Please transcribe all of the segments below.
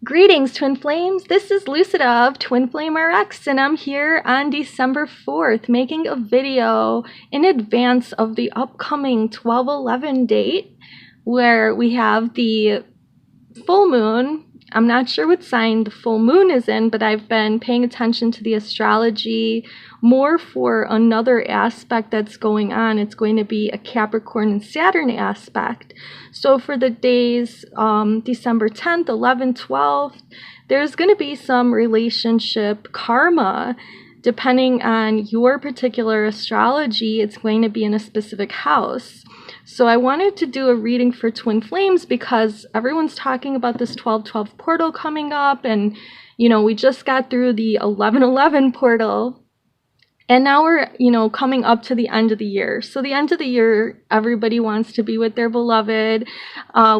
Greetings, Twin Flames. This is Lucida of Twin Flame RX, and I'm here on December 4th making a video in advance of the upcoming 12/11 date where we have the full moon. I'm not sure what sign the full moon is in, but I've been paying attention to the astrology more for another aspect that's going on. It's going to be a Capricorn and Saturn aspect. So for the days December 10th, 11th, 12th, there's going to be some relationship karma. Depending on your particular astrology, it's going to be in a specific house. So I wanted to do a reading for Twin Flames because everyone's talking about this 12/12 portal coming up, and you know, we just got through the 11/11 portal, and now we're, you know, coming up to the end of the year. So the end of the year, everybody wants to be with their beloved.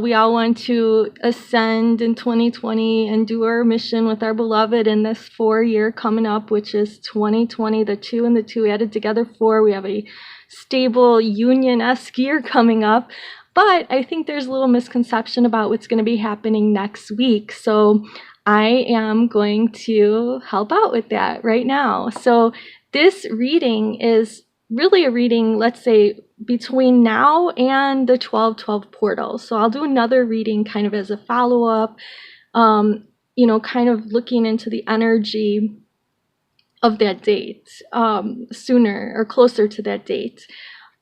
We all want to ascend in 2020 and do our mission with our beloved in this 4-year coming up, which is 2020. The 2 and the 2 added together 4. We have a stable union-esque year coming up. But I think there's a little misconception about what's going to be happening next week. So I am going to help out with that right now. So this reading is really a reading, let's say, between now and the 12/12 portal. So I'll do another reading kind of as a follow-up, you know, kind of looking into the energy of that date sooner or closer to that date.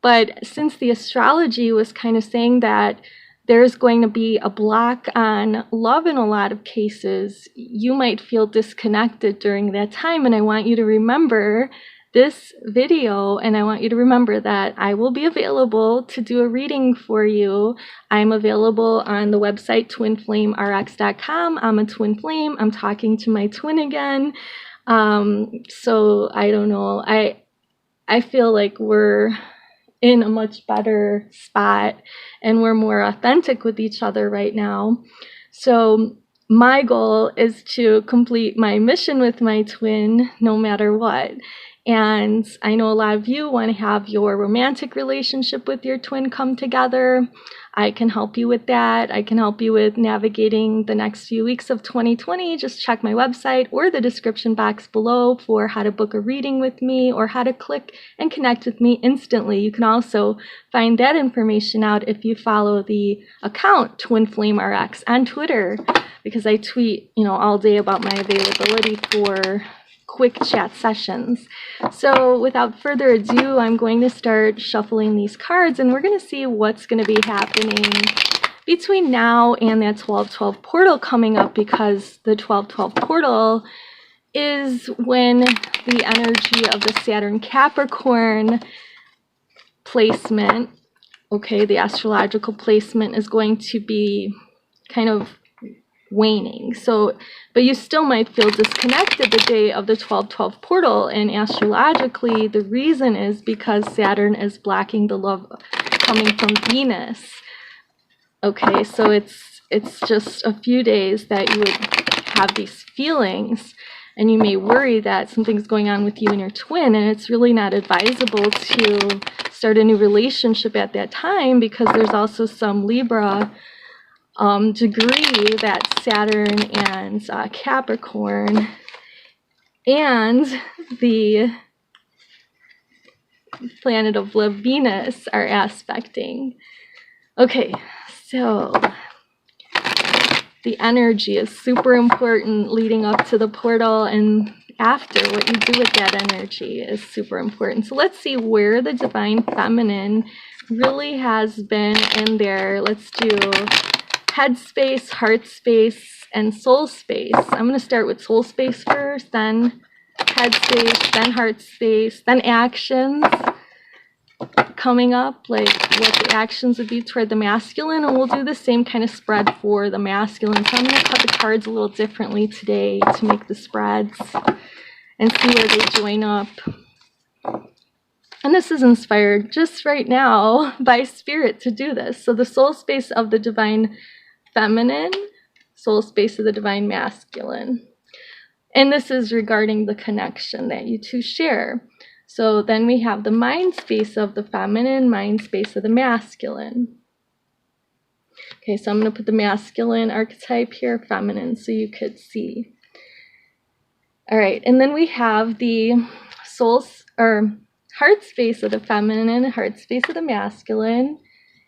But since the astrology was kind of saying that there's going to be a block on love in a lot of cases, you might feel disconnected during that time. And I want you to remember this video, and I want you to remember that I will be available to do a reading for you. I'm available on the website twinflamerx.com. I'm a twin flame. I'm talking to my twin again. So I don't know. I feel like we're in a much better spot and we're more authentic with each other right now. So my goal is to complete my mission with my twin no matter what. And I know a lot of you want to have your romantic relationship with your twin come together. I can help you with that. I can help you with navigating the next few weeks of 2020. Just check my website or the description box below for how to book a reading with me or how to click and connect with me instantly. You can also find that information out if you follow the account Twin Flame RX on Twitter, because I tweet, you know, all day about my availability for quick chat sessions. So without further ado, I'm going to start shuffling these cards, and we're going to see what's going to be happening between now and that 12/12 portal coming up, because the 12/12 portal is when the energy of the Saturn Capricorn placement, okay, the astrological placement is going to be kind of waning. So, but you still might feel disconnected the day of the 12/12 portal, and astrologically the reason is because Saturn is blocking the love coming from Venus. Okay, so it's just a few days that you would have these feelings, and you may worry that something's going on with you and your twin, and it's really not advisable to start a new relationship at that time, because there's also some Libra degree that Saturn and Capricorn and the planet of love Venus are aspecting. Okay, so the energy is super important leading up to the portal, and after, what you do with that energy is super important. So let's see where the Divine Feminine really has been in there. Let's do head space, heart space, and soul space. I'm going to start with soul space first, then head space, then heart space, then actions coming up, like what the actions would be toward the masculine, and we'll do the same kind of spread for the masculine. So I'm going to cut the cards a little differently today to make the spreads and see where they join up. And this is inspired just right now by Spirit to do this. So the soul space of the Divine Feminine, soul space of the Divine Masculine. And this is regarding the connection that you two share. So then we have the mind space of the feminine, mind space of the masculine. Okay, so I'm going to put the masculine archetype here, feminine, so you could see. All right, and then we have the soul or heart space of the feminine, heart space of the masculine,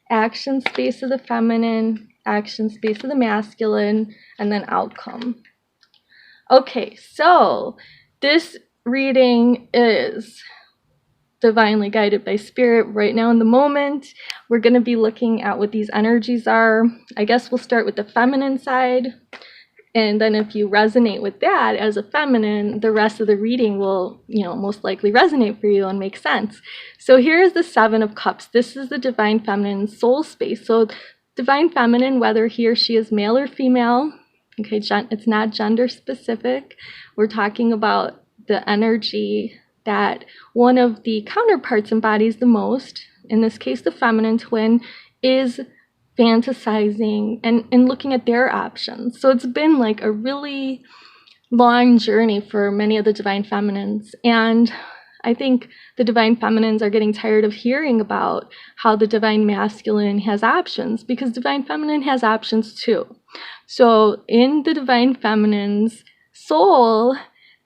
action space of the feminine, action space of the masculine, and then outcome. Okay, so this reading is divinely guided by spirit. Right now in the moment, we're going to be looking at what these energies are. I guess we'll start with the feminine side. And then if you resonate with that as a feminine, the rest of the reading will, most likely resonate for you and make sense. So here is the Seven of Cups. This is the divine feminine soul space. So divine feminine, whether he or she is male or female, okay, it's not gender specific. We're talking about the energy that one of the counterparts embodies the most. In this case, the feminine twin is fantasizing and looking at their options. So it's been like a really long journey for many of the divine feminines. And I think the divine feminines are getting tired of hearing about how the divine masculine has options, because divine feminine has options too. So in the divine feminine's soul,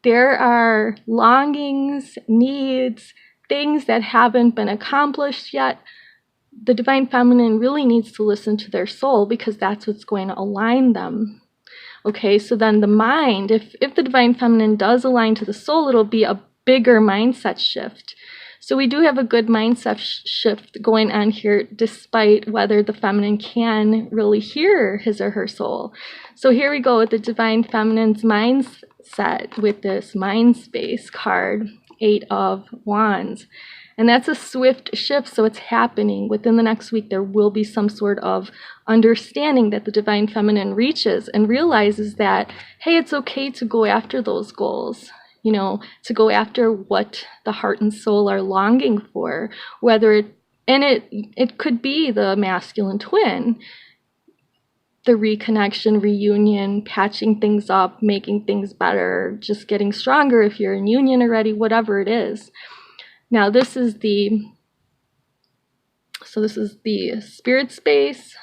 there are longings, needs, things that haven't been accomplished yet. The divine feminine really needs to listen to their soul, because that's what's going to align them. Okay, so then the mind, if the divine feminine does align to the soul, it'll be a bigger mindset shift. So we do have a good mindset shift going on here, despite whether the feminine can really hear his or her soul. So here we go with the divine feminine's mindset with this mind space card, 8 of Wands. And that's a swift shift, so it's happening. Within the next week, there will be some sort of understanding that the divine feminine reaches and realizes that, hey, it's okay to go after those goals, to go after what the heart and soul are longing for, whether it could be the masculine twin, the reconnection, reunion, patching things up, making things better, just getting stronger if you're in union already, whatever it is. Now this is the spirit space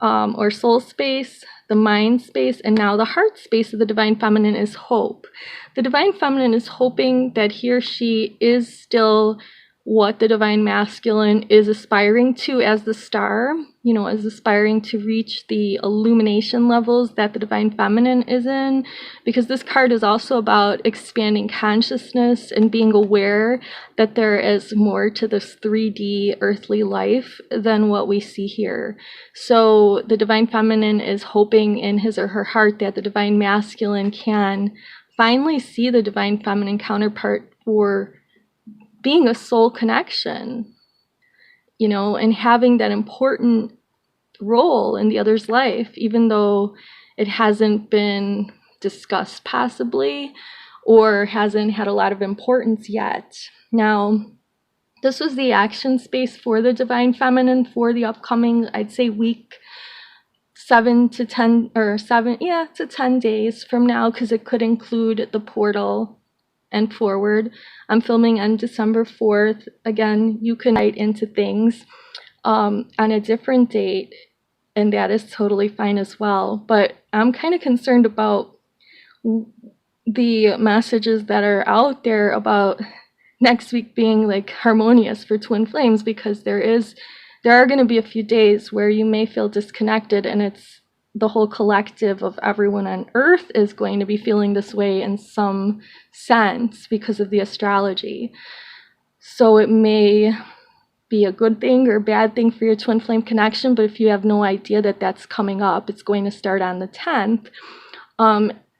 or soul space, the mind space, and now the heart space of the divine feminine is hope. The divine feminine is hoping that he or she is still what the divine masculine is aspiring to as the star, is aspiring to reach the illumination levels that the divine feminine is in, because this card is also about expanding consciousness and being aware that there is more to this 3D earthly life than what we see here. So the divine feminine is hoping in his or her heart that the divine masculine can finally see the divine feminine counterpart for being a soul connection, and having that important role in the other's life, even though it hasn't been discussed possibly, or hasn't had a lot of importance yet. Now, this was the action space for the divine feminine for the upcoming, I'd say, week 7 to 10 days from now, because it could include the portal and forward. I'm filming on December 4th. Again, you can write into things on a different date, and that is totally fine as well. But I'm kind of concerned about the messages that are out there about next week being like harmonious for twin flames, because there are going to be a few days where you may feel disconnected, and it's the whole collective of everyone on Earth is going to be feeling this way in some sense because of the astrology. So it may be a good thing or a bad thing for your twin flame connection, but if you have no idea that that's coming up, it's going to start on the 10th,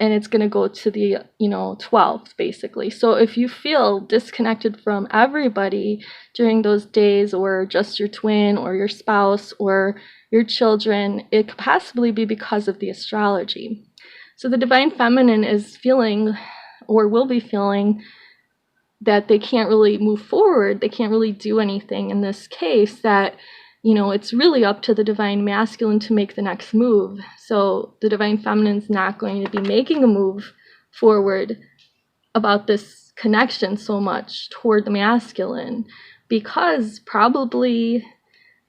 and it's going to go to the 12th basically. So if you feel disconnected from everybody during those days, or just your twin or your spouse or your children, it could possibly be because of the astrology. So the divine feminine is feeling, or will be feeling, that they can't really move forward, they can't really do anything in this case, that it's really up to the divine masculine to make the next move. So the divine feminine's not going to be making a move forward about this connection so much toward the masculine, because probably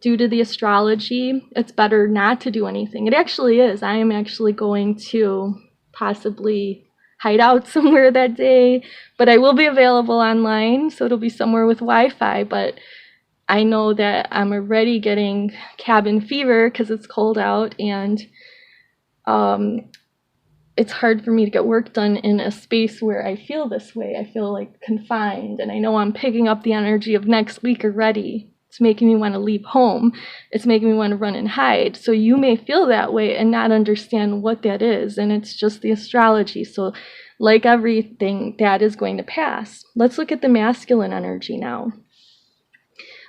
due to the astrology, it's better not to do anything. It actually is. I am actually going to possibly hide out somewhere that day, but I will be available online, so it'll be somewhere with Wi-Fi. But I know that I'm already getting cabin fever because it's cold out, and it's hard for me to get work done in a space where I feel this way. I feel like confined, and I know I'm picking up the energy of next week already. It's making me want to leave home. It's making me want to run and hide. So you may feel that way and not understand what that is, and it's just the astrology. So like everything, that is going to pass. Let's look at the masculine energy now.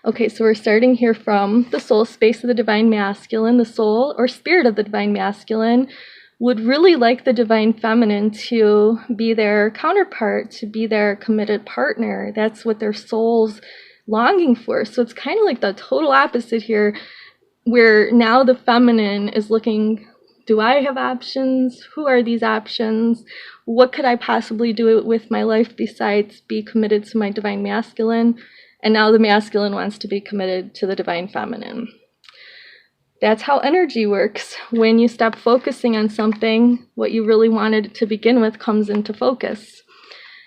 Okay, so we're starting here from the soul space of the divine masculine. The soul or spirit of the divine masculine would really like the divine feminine to be their counterpart, to be their committed partner. That's what their soul's longing for. So it's kind of like the total opposite here, where now the feminine is looking, do I have options? Who are these options? What could I possibly do with my life besides be committed to my divine masculine? And now the masculine wants to be committed to the divine feminine. That's how energy works. When you stop focusing on something, what you really wanted to begin with comes into focus.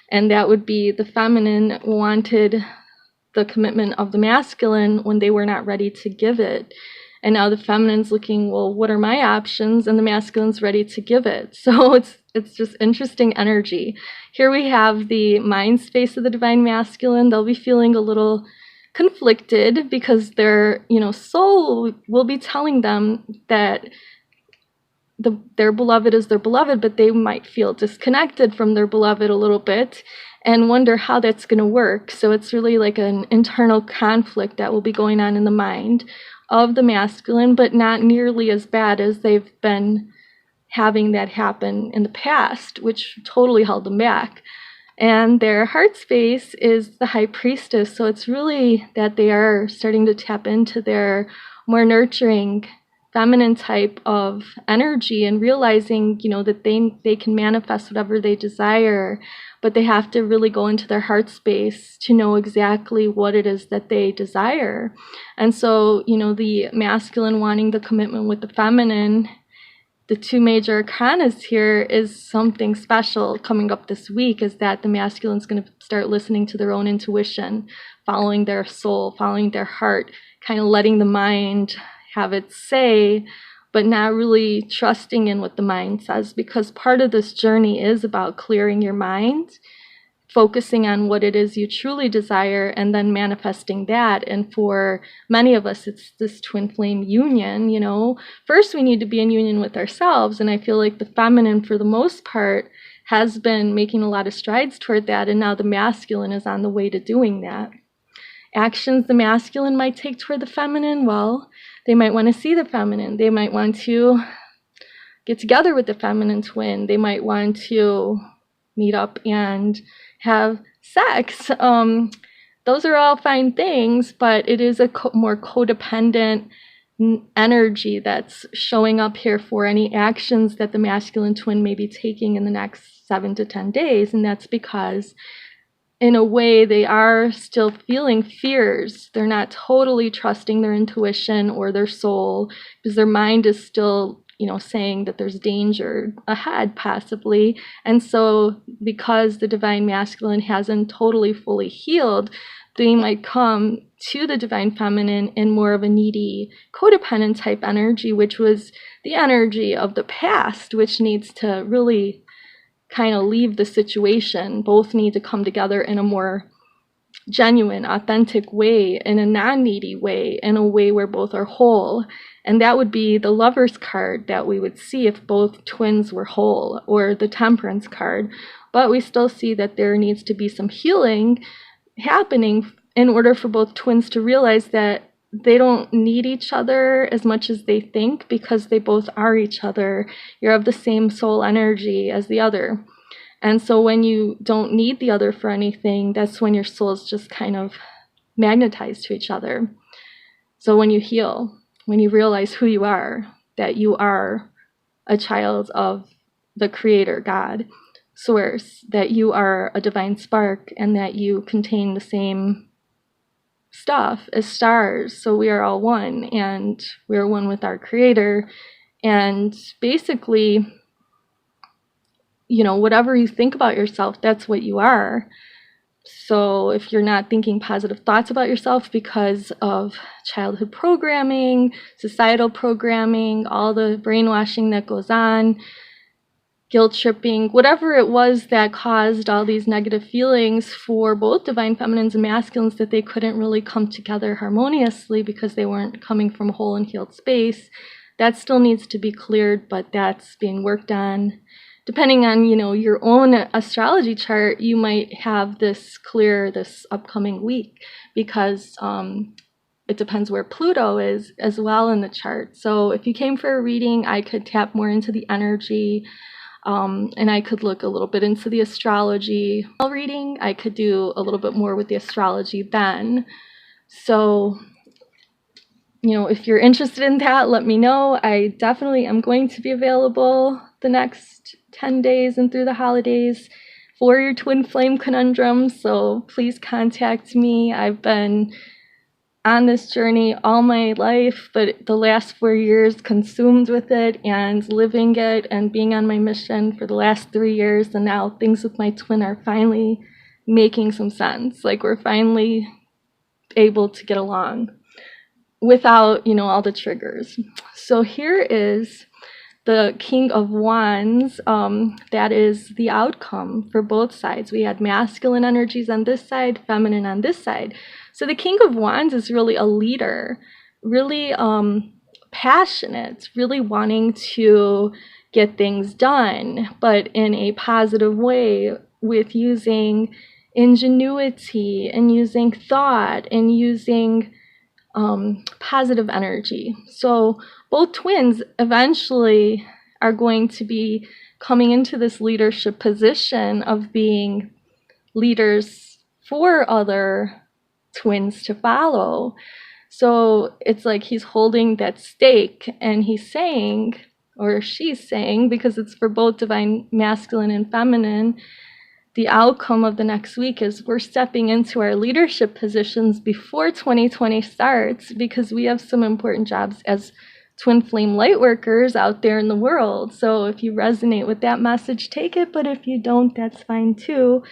And that would be the feminine wanted the commitment of the masculine when they were not ready to give it. And now the feminine's looking, well, what are my options? And the masculine's ready to give it. So it's just interesting energy. Here we have the mind space of the divine masculine. They'll be feeling a little conflicted because their soul will be telling them that their beloved is their beloved, but they might feel disconnected from their beloved a little bit and wonder how that's going to work. So it's really like an internal conflict that will be going on in the mind of the masculine, but not nearly as bad as they've been having that happen in the past, which totally held them back. And their heart space is the high priestess. So it's really that they are starting to tap into their more nurturing feminine type of energy and realizing, that they can manifest whatever they desire, but they have to really go into their heart space to know exactly what it is that they desire. And so, the masculine wanting the commitment with the feminine, the two major arcanas here is something special coming up this week, is that the masculine's going to start listening to their own intuition, following their soul, following their heart, kind of letting the mind have its say, but not really trusting in what the mind says, because part of this journey is about clearing your mind, focusing on what it is you truly desire, and then manifesting that. And for many of us, it's this twin flame union. First we need to be in union with ourselves, and I feel like the feminine, for the most part, has been making a lot of strides toward that, and now the masculine is on the way to doing that. Actions the masculine might take toward the feminine, well, they might want to see the feminine. They might want to get together with the feminine twin. They might want to meet up and have sex. Those are all fine things, but it is a more codependent energy that's showing up here for any actions that the masculine twin may be taking in the next 7 to 10 days. And that's because in a way they are still feeling fears. They're not totally trusting their intuition or their soul, because their mind is still saying that there's danger ahead, possibly. And so because the divine masculine hasn't totally fully healed, they might come to the divine feminine in more of a needy, codependent type energy, which was the energy of the past, which needs to really kind of leave the situation. Both need to come together in a more genuine, authentic way, in a non-needy way, in a way where both are whole. And that would be the Lover's card that we would see if both twins were whole, or the Temperance card. But we still see that there needs to be some healing happening in order for both twins to realize that they don't need each other as much as they think, because they both are each other. You're of the same soul energy as the other. And so when you don't need the other for anything, that's when your souls just kind of magnetize to each other. So when you heal, when you realize who you are, that you are a child of the Creator, God, Source, that you are a divine spark, and that you contain the same stuff as stars. So we are all one, and we are one with our Creator. And basically, you know, whatever you think about yourself, that's what you are. So if you're not thinking positive thoughts about yourself because of childhood programming, societal programming, all the brainwashing that goes on, guilt tripping, whatever it was that caused all these negative feelings for both divine feminines and masculines, that they couldn't really come together harmoniously because they weren't coming from a whole and healed space, that still needs to be cleared, but that's being worked on. Depending on, you know, your own astrology chart, you might have this clear this upcoming week, because it depends where Pluto is as well in the chart. So if you came for a reading, I could tap more into the energy, and I could look a little bit into the astrology. While reading, I could do a little bit more with the astrology then. So, you know, if you're interested in that, let me know. I definitely am going to be available the next 10 days and through the holidays for your twin flame conundrum. So please contact me. I've been on this journey all my life, but the last 4 years consumed with it and living it and being on my mission for the last 3 years. And now things with my twin are finally making some sense. Like, we're finally able to get along without, you know, all the triggers. So here is the King of Wands. That is the outcome for both sides. We had masculine energies on this side, feminine on this side. So the King of Wands is really a leader, really passionate, really wanting to get things done, but in a positive way, with using ingenuity and using thought and using positive energy. So both twins eventually are going to be coming into this leadership position of being leaders for other twins to follow. So it's like he's holding that stake, and he's saying, or she's saying, because it's for both divine masculine and feminine, the outcome of the next week is we're stepping into our leadership positions before 2020 starts, because we have some important jobs as twin flame light workers out there in the world. So if you resonate with that message, take it, but if you don't, that's fine too.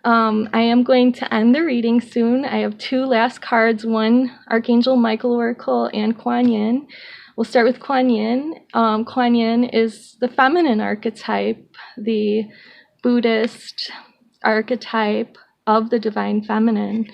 I am going to end the reading soon. I have 2 last cards, one Archangel Michael Oracle and Kuan Yin. We'll start with Kuan Yin. Kuan Yin is the feminine archetype, the Buddhist archetype of the divine feminine.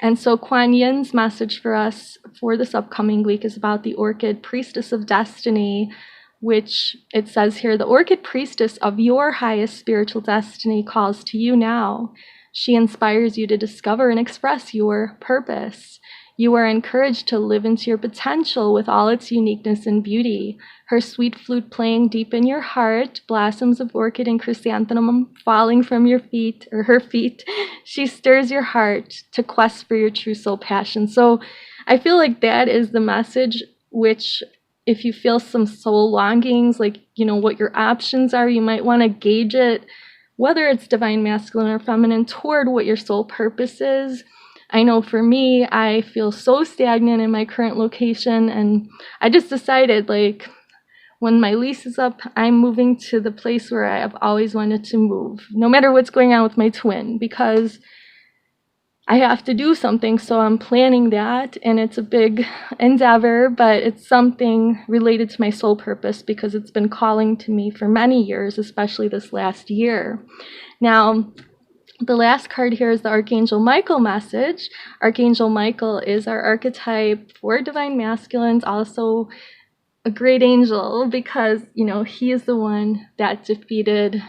And so Kuan Yin's message for us for this upcoming week is about the Orchid Priestess of Destiny, which it says here, the Orchid Priestess of your highest spiritual destiny calls to you now. She inspires you to discover and express your purpose. You are encouraged to live into your potential with all its uniqueness and beauty. Her sweet flute playing deep in your heart, blossoms of orchid and chrysanthemum falling from your feet, or her feet. She stirs your heart to quest for your true soul passion. So I feel like that is the message, which if you feel some soul longings, like, you know, what your options are, you might want to gauge it, whether it's divine masculine or feminine, toward what your soul purpose is. I know for me, I feel so stagnant in my current location, and I just decided, like, when my lease is up, I'm moving to the place where I have always wanted to move, no matter what's going on with my twin, because I have to do something. So I'm planning that, and it's a big endeavor, but it's something related to my soul purpose, because it's been calling to me for many years, especially this last year. Now, the last card here is the Archangel Michael message. Archangel Michael is our archetype for divine masculines, also a great angel, because, you know, he is the one that defeated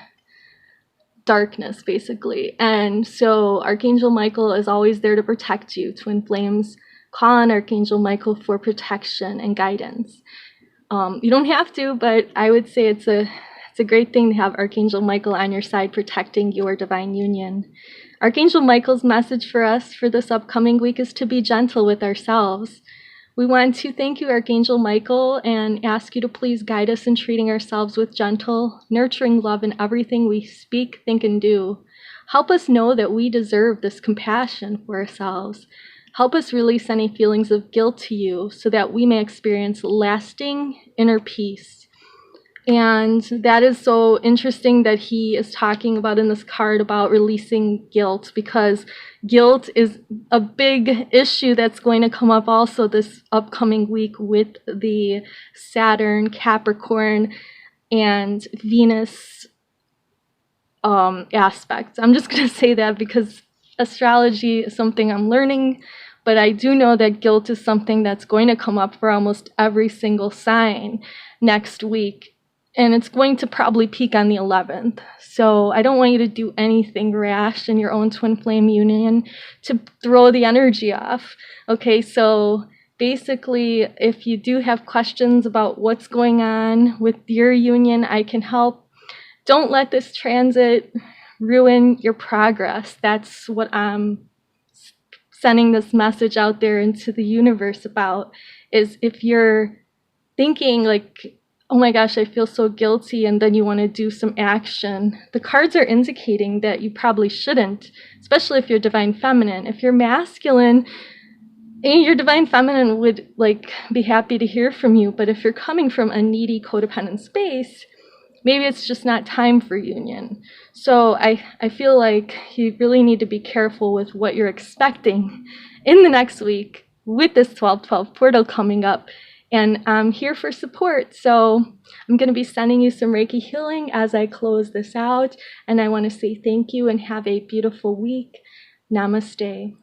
darkness, basically. And so Archangel Michael is always there to protect you. Twin flames call on Archangel Michael for protection and guidance. You don't have to, but I would say it's a great thing to have Archangel Michael on your side protecting your divine union. Archangel Michael's message for us for this upcoming week is to be gentle with ourselves. We want to thank you, Archangel Michael, and ask you to please guide us in treating ourselves with gentle, nurturing love in everything we speak, think, and do. Help us know that we deserve this compassion for ourselves. Help us release any feelings of guilt to you so that we may experience lasting inner peace. And that is so interesting that he is talking about in this card about releasing guilt, because guilt is a big issue that's going to come up also this upcoming week with the Saturn, Capricorn, and Venus aspects. I'm just going to say that because astrology is something I'm learning, but I do know that guilt is something that's going to come up for almost every single sign next week. And it's going to probably peak on the 11th. So I don't want you to do anything rash in your own twin flame union to throw the energy off. Okay, so basically, if you do have questions about what's going on with your union, I can help. Don't let this transit ruin your progress. That's what I'm sending this message out there into the universe about, is if you're thinking like, oh my gosh, I feel so guilty, and then you want to do some action, the cards are indicating that you probably shouldn't, especially if you're divine feminine. If you're masculine, your divine feminine would be happy to hear from you, but if you're coming from a needy, codependent space, maybe it's just not time for union. So I feel like you really need to be careful with what you're expecting in the next week with this 12/12 portal coming up. And I'm here for support. So I'm going to be sending you some Reiki healing as I close this out. And I want to say thank you and have a beautiful week. Namaste.